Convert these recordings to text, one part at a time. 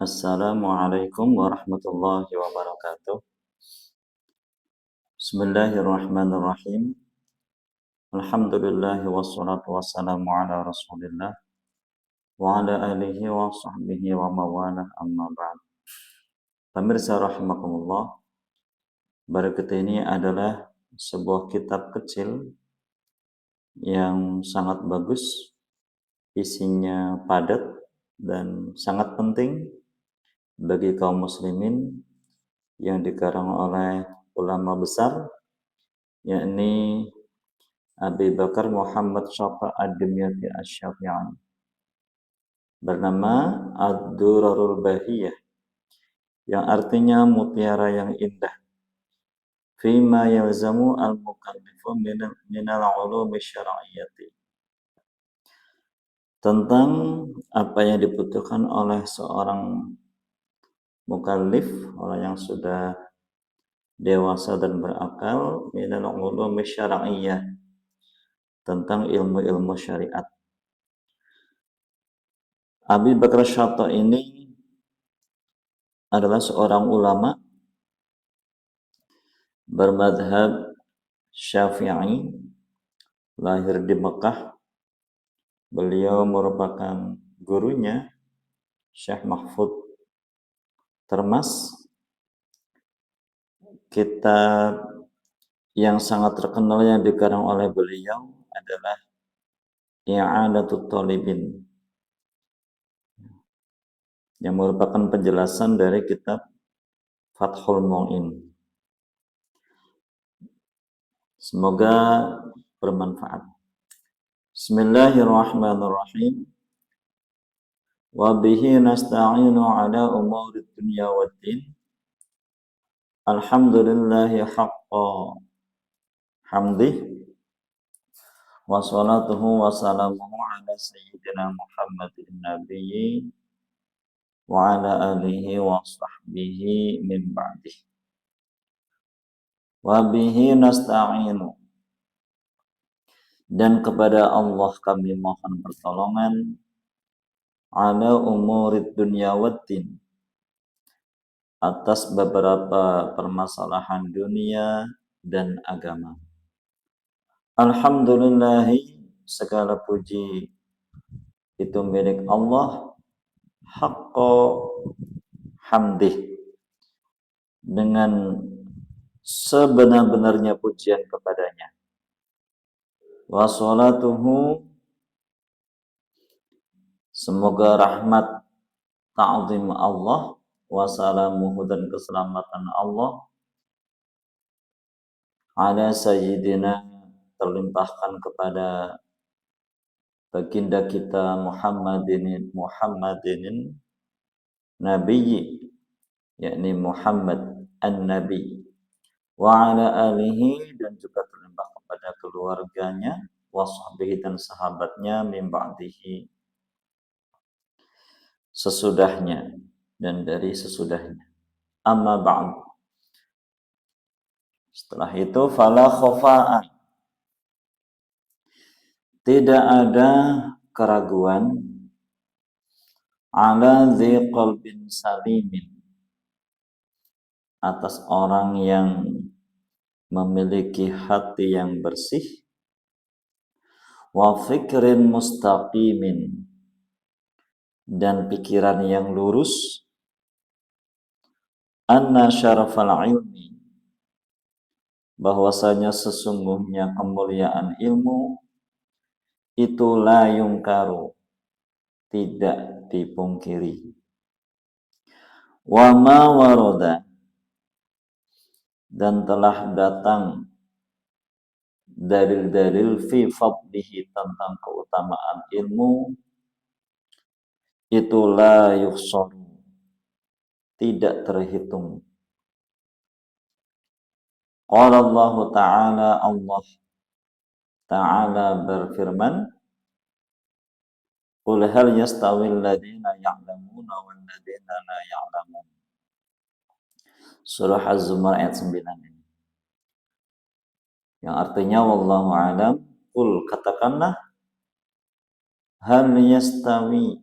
Assalamualaikum warahmatullahi wabarakatuh. Bismillahirrahmanirrahim. Alhamdulillahi wassalatu wassalamu ala rasulillah wa ala alihi wa sahbihi wa mawalah amma ba'd. Pemirsa rahimakumullah, berikut ini adalah sebuah kitab kecil yang sangat bagus, isinya padat dan sangat penting bagi kaum muslimin yang dikarang oleh ulama besar, yakni Abi Bakar Muhammad Syafa' Ad-Dimyati Asy-Syafi'i, bernama Ad-Durarul Bahiyah, yang artinya mutiara yang indah, fima yalzamu al-mukallifu minal ulumi syar'iyyati, tentang apa yang dibutuhkan oleh seorang mukallif, orang yang sudah dewasa dan berakal, minal ulumi syar'iyyah, tentang ilmu-ilmu syariat. Abi Bakar Syafa' ini adalah seorang ulama bermadhab Syafi'i, lahir di Mekah. Beliau merupakan gurunya Syekh Mahfud Termas. Kitab yang sangat terkenal yang dikarang oleh beliau adalah I'anatut Thalibin, yang merupakan penjelasan dari kitab Fathul Mu'in. Semoga bermanfaat. Bismillahirrahmanirrahim. Wa bihi nasta'inu ala umurid dunya waddin. Alhamdulillahi haqqa hamdih. Wa salatuhu wa salamuhu ala sayyidina Muhammadin nabiyyi wa ala alihi wa sahbihi min ba'dih. Wa bihi nasta'inu, dan kepada Allah kami mohon pertolongan, ala umurid dunya waddin, atas beberapa permasalahan dunia dan agama. Alhamdulillahi, segala puji itu milik Allah, haqqa hamdih, dengan sebenar-benarnya pujian kepadanya. Wa salatuhu, semoga rahmat ta'zim Allah, wa salamuhu, dan keselamatan Allah, ala sayyidina, terlimpahkan kepada baginda kita Muhammadin nabiyyi, yakni Muhammad an-nabi, wa ala alihi, dan juga terlimpah kepada keluarganya, wa sahbihi, dan sahabatnya, min ba'dihi, sesudahnya dan dari sesudahnya. Amma ba'd, setelah itu, fala khafa'an, tidak ada keraguan, ala dzi qalbin salimin, atas orang yang memiliki hati yang bersih, wa fikrin mustaqimin, dan pikiran yang lurus, anna syarafal ilmi, bahwasanya sesungguhnya kemuliaan ilmu itu la yungkaru, tidak dipungkiri. Wa ma warada, dan telah datang dalil-dalil fi fadlihi, tentang keutamaan ilmu itu la yuhsaru, tidak terhitung. Qala Allah Ta'ala, Allah Ta'ala berfirman, qul hal yastawil ladina ya'lamuna wal ladina la ya'lamun. Surah Az-Zumar ayat 9 ini, yang artinya wallahu a'lam, qul, katakanlah, hal yastawi,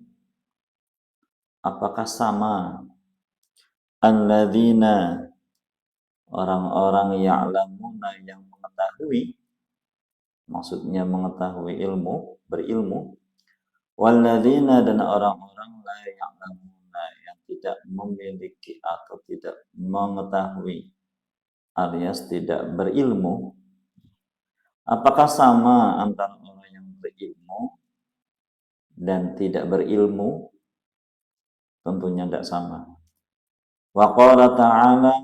apakah sama alladzina orang-orang ya'lamuna yang mengetahui, maksudnya mengetahui ilmu, berilmu, walladzina dan orang-orang la ya'lamuna yang tidak memiliki atau tidak mengetahui alias tidak berilmu. Apakah sama antara orang yang berilmu dan tidak berilmu? Tentunya tidak sama. Wa qala ta'ala,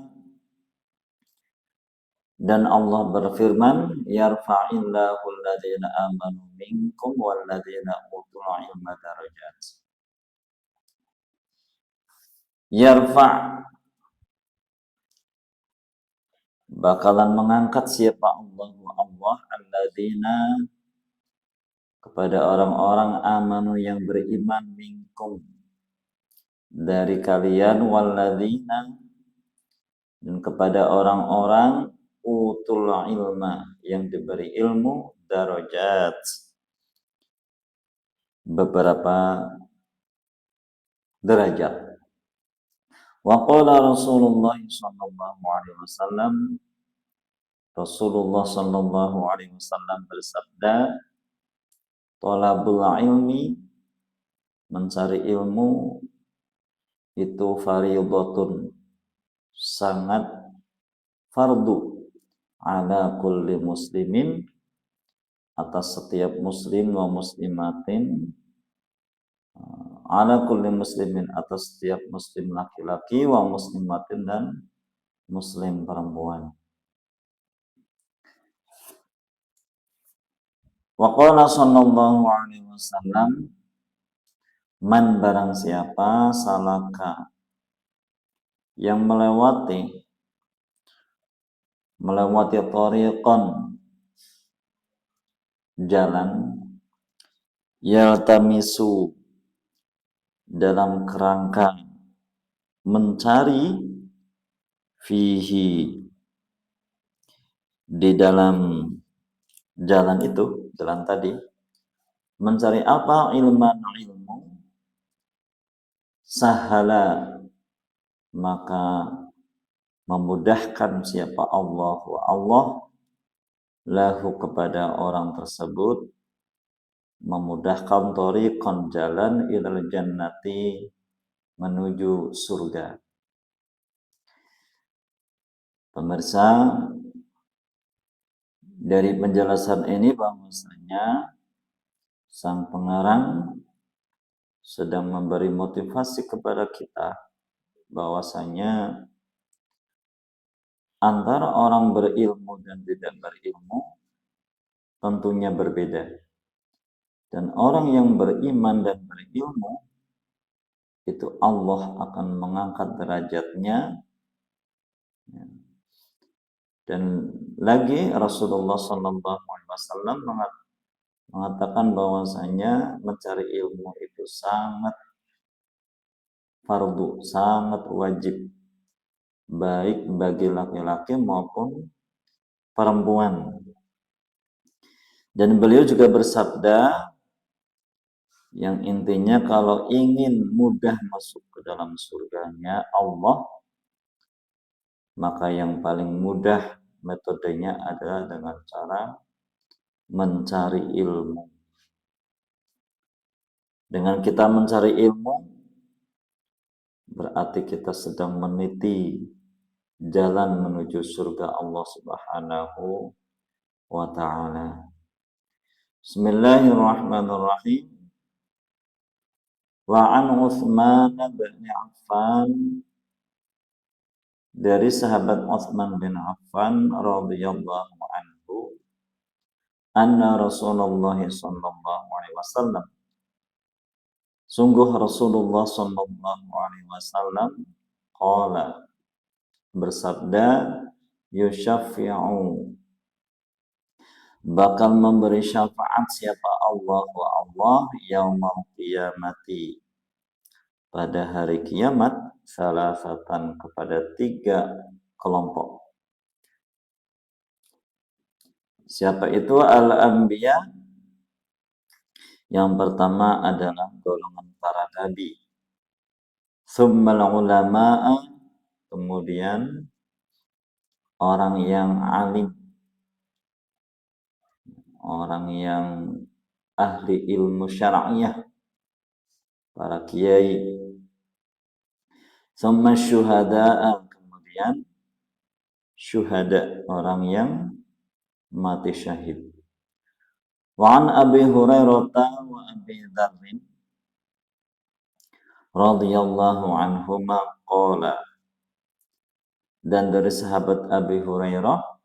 dan Allah berfirman, yarfa'illahu alladhina amanu minkum walladhina utul ilma darajat. Yarfa' bakalan mengangkat siapa Allah alladzina kepada orang-orang amanu yang beriman minkum dari kalian walladzina dan kepada orang-orang utul ilma yang diberi ilmu darajat beberapa derajat. Wa qala Rasulullah sallallahu alaihi wasallam, Rasulullah sallallahu alaihi wasallam bersabda, thalabul ilmi, mencari ilmu itu fardhatun, sangat fardu ala kulli muslimin, atas setiap muslim wa muslimatin, ala kulli muslimin atas setiap muslim laki-laki wa muslimatin dan muslim perempuan. Wa qala sallallahu alaihi wasallam, man barang siapa salaka yang melewati tariqan jalan, yaltamisu dalam kerangka mencari, fihi di dalam jalan itu, jalan tadi, mencari apa? Ilman, ilmu, sahala maka memudahkan siapa Allah lahu kepada orang tersebut, memudahkan thariqan jalan ilal jannati menuju surga. Pemirsa, dari penjelasan ini bahwasanya sang pengarang sedang memberi motivasi kepada kita bahwasanya antara orang berilmu dan tidak berilmu tentunya berbeda. Dan orang yang beriman dan berilmu itu Allah akan mengangkat derajatnya. Dan lagi Rasulullah SAW mengatakan bahwasanya mencari ilmu itu sangat fardu, sangat wajib, baik bagi laki-laki maupun perempuan. Dan beliau juga bersabda, yang intinya kalau ingin mudah masuk ke dalam surganya Allah, maka yang paling mudah metodenya adalah dengan cara mencari ilmu. Dengan kita mencari ilmu, berarti kita sedang meniti jalan menuju surga Allah Subhanahu wa ta'ala. Bismillahirrahmanirrahim. Wa an Utsman bin Affan, dari sahabat Utsman bin Affan radhiyallahu anhu, anna Rasulullah sallallahu alaihi wasallam, sungguh Rasulullah sallallahu alaihi wasallam qala, bersabda, yusyaffi'u, bakal memberi syafaat siapa Allah yaumal qiyamati, pada hari kiamat, salasatan kepada 3 kelompok. Siapa itu? Al-anbiya, yang pertama adalah golongan para nabi. Tsummal ulama'a, kemudian orang yang alim, orang yang ahli ilmu syar'iyah, para kiai. Tsumma syuhada'a, kemudian syuhada, orang yang mati syahid. Wa an Abi Hurairah wa Abi Dzar radhiyallahu anhuma qala, dan dari sahabat Abi Hurairah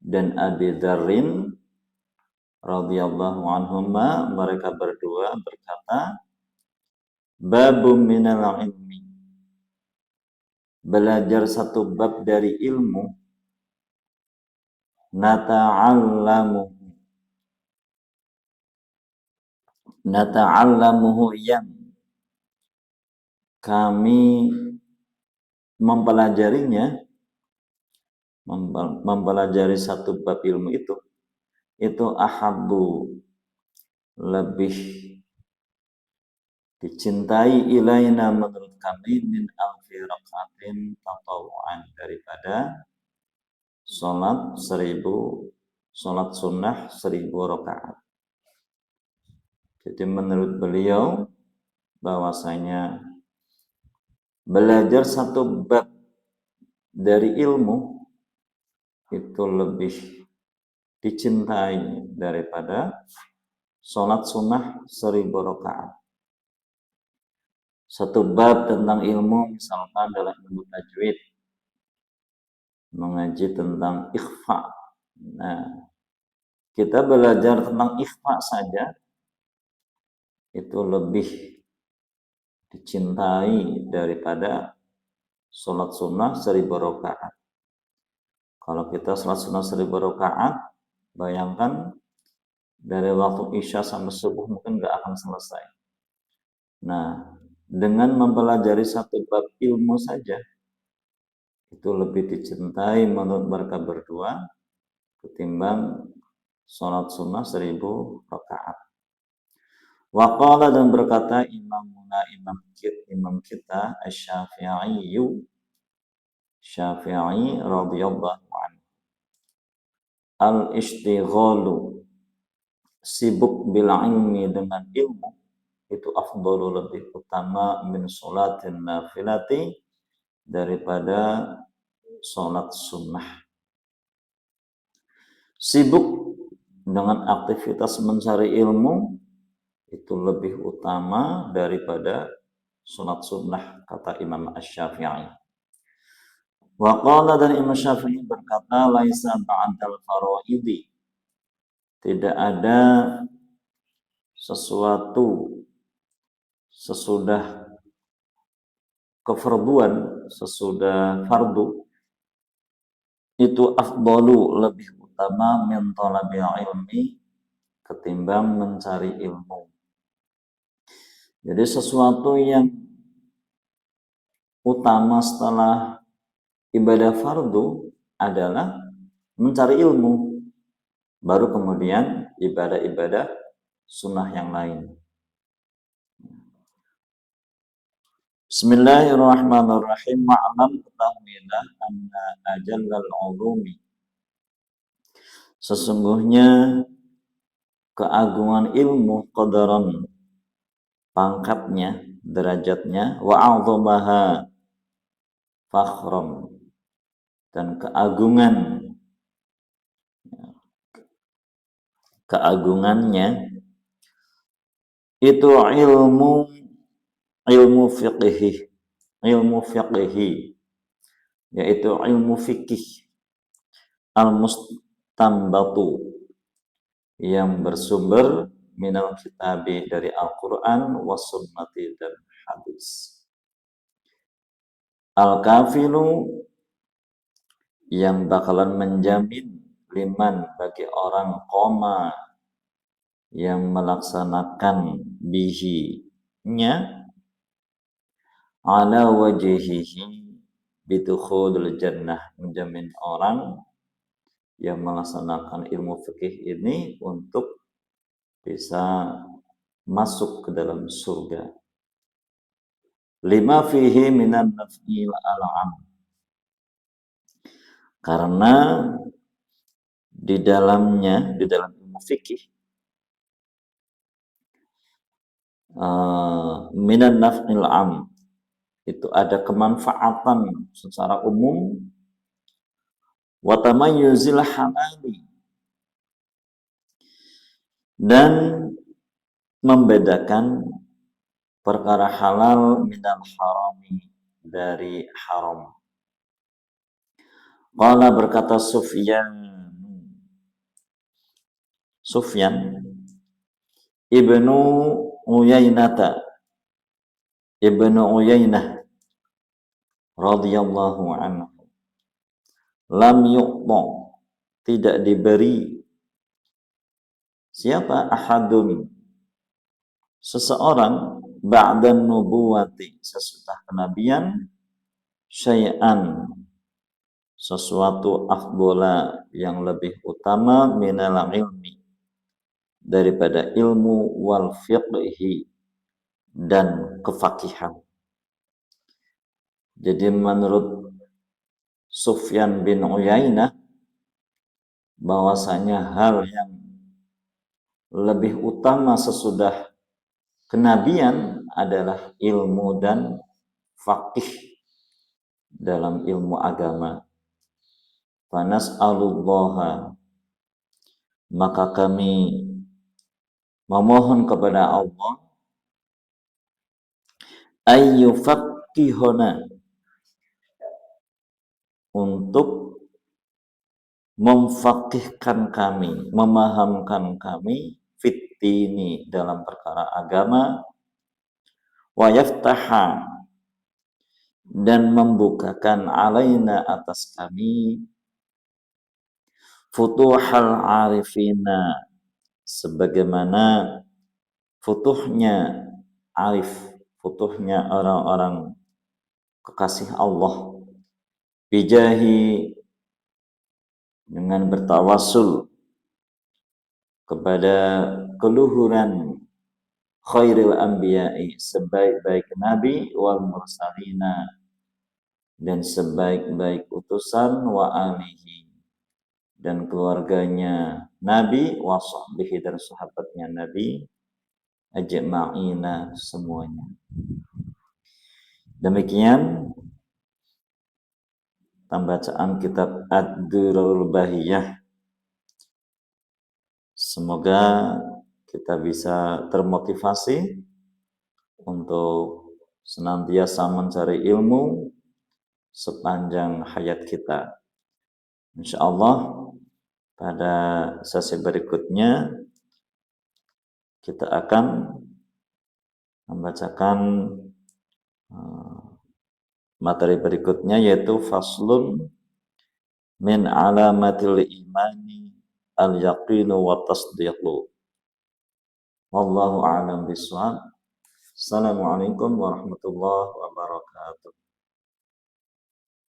dan Abi Dzarrin radhiyallahu anhuma, mereka berdua berkata, babu minal ilmi, belajar satu bab dari ilmu, nata'allamuhu yang kami mempelajarinya, mempelajari satu bab ilmu itu ahabbu, lebih dicintai, ilaina, menurut kami, min alfi rakaatin tatawu'an, daripada sholat sunnah 1000 rakaat. Jadi menurut beliau bahwasanya belajar satu bab dari ilmu itu lebih dicintai daripada sholat sunnah 1000 rakaat. Satu bab tentang ilmu, misalkan dalam ilmu tajwid, mengaji tentang ikhfa. Nah, kita belajar tentang ikhfa saja itu lebih dicintai daripada sholat sunnah 1000 rakaat. Kalau kita sholat sunnah 1000 rakaat, bayangkan dari waktu isya sampai subuh mungkin nggak akan selesai. Nah, dengan mempelajari satu bab ilmu saja, itu lebih dicintai menurut mereka berdua ketimbang sholat sunnah 1000 rakaat. Waqala, dan berkata imam kita Syafi'i radhiyallahu anhu, al-ishtighalu, sibuk bil ilmi, dengan ilmu, itu afdalu, lebih utama, min sholatin nafilati, daripada sholat sunnah. Sibuk dengan aktivitas mencari ilmu itu lebih utama daripada sholat sunnah, kata Imam Asy-Syafi'i. Wa qala, dan Imam Syafi'i berkata, laisa ba'dal faraidi, tidak ada sesuatu sesudah kefarduan, sesudah fardu, itu afdalu, lebih utama, min talabil ilmi, ketimbang mencari ilmu. Jadi sesuatu yang utama setelah ibadah fardu adalah mencari ilmu, baru kemudian ibadah-ibadah sunnah yang lain. Bismillahirrahmanirrahim. Ma'lam, ketahuilah, anna ajallal ulumi, sesungguhnya keagungan ilmu, qadaran, pangkatnya, derajatnya, wa a'dhamaha fakhram, dan keagungannya itu ilmu fiqhi, yaitu ilmu fikih, al-mustanbatu, yang bersumber minal kitabi, dari Al-Quran, was sunnati, dan hadis. Al-kafilu, yang bakalan menjamin, liman, bagi orang, qoma, yang melaksanakan, bihi-nya, ala wajhihi bidukhulil jannah, menjamin orang yang melaksanakan ilmu fikih ini untuk bisa masuk ke dalam surga. lima fihi minan naf'il al'am, karena di dalamnya, di dalam ilmu fikih, minan naf'il am, itu ada kemanfaatan secara umum, wa tamayyuzil halali, dan membedakan perkara halal minal harami, dari haram. Qala, berkata Sufyan ibnu Uyainata ibnu Uyainah radhiyallahu anhu, lam yu'ta, tidak diberi, siapa, ahadun, seseorang, ba'dan nubuwati, sesudah kenabian, syai'an, sesuatu, afdola, yang lebih utama, minal ilmi, daripada ilmu, wal fiqhi, dan kefakihan. Jadi menurut Sufyan bin Uyainah, bahwasanya hal yang lebih utama sesudah kenabian adalah ilmu dan faqih dalam ilmu agama. Fanas'alullaha, maka kami memohon kepada Allah, ayyufaqqihuna, untuk memfaqihkan kami, memahamkan kami, fittini, dalam perkara agama, wa yaftaha, dan membukakan, alaina, atas kami, futuhal arifina, sebagaimana futuhnya arif, futuhnya orang-orang kekasih Allah, bijahi, dengan bertawassul kepada keluhuran khairil anbiya'i, sebaik-baik nabi, wal mursalina, dan sebaik-baik utusan, wa alihi, dan keluarganya nabi, wa sahbihi, dan sahabatnya nabi, ajma'ina, semuanya. Demikian pembacaan kitab Ad-Durrul Bahiyah. Semoga kita bisa termotivasi untuk senantiasa mencari ilmu sepanjang hayat kita. Insyaallah pada sesi berikutnya kita akan membacakan materi berikutnya, yaitu faslun min alamatil imani al-yaqinu wa tasdiqu. Wallahu a'lam bishawab. Assalamualaikum warahmatullahi wabarakatuh.